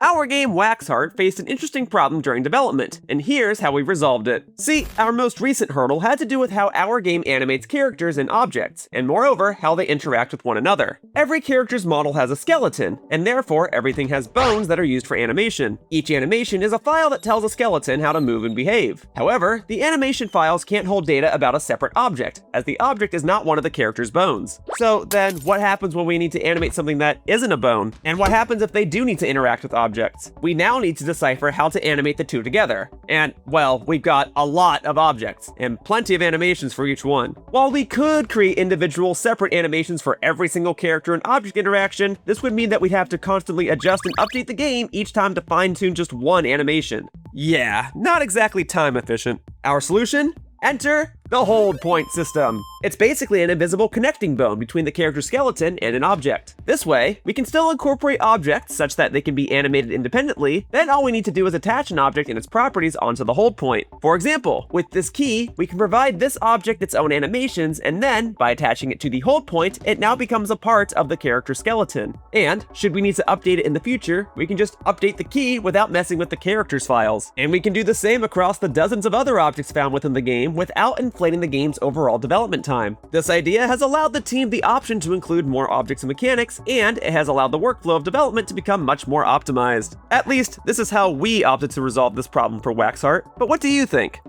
Our game WaxHeart faced an interesting problem during development, and here's how we resolved it. See, our most recent hurdle had to do with how our game animates characters and objects, and moreover, how they interact with one another. Every character's model has a skeleton, and therefore everything has bones that are used for animation. Each animation is a file that tells a skeleton how to move and behave. However, the animation files can't hold data about a separate object, as the object is not one of the character's bones. So then, what happens when we need to animate something that isn't a bone? And what happens if they do need to interact with objects? We now need to decipher how to animate the two together. And, well, we've got a lot of objects, and plenty of animations for each one. While we could create individual separate animations for every single character and object interaction, this would mean that we'd have to constantly adjust and update the game each time to fine-tune just one animation. Yeah, not exactly time efficient. Our solution? Enter the hold point system. It's basically an invisible connecting bone between the character's skeleton and an object. This way, we can still incorporate objects such that they can be animated independently, then all we need to do is attach an object and its properties onto the hold point. For example, with this key, we can provide this object its own animations, and then, by attaching it to the hold point, it now becomes a part of the character's skeleton. And, should we need to update it in the future, we can just update the key without messing with the character's files. And we can do the same across the dozens of other objects found within the game without inflating the game's overall development time. This idea has allowed the team the option to include more objects and mechanics, and it has allowed the workflow of development to become much more optimized. At least, this is how we opted to resolve this problem for WaxHeart, but what do you think?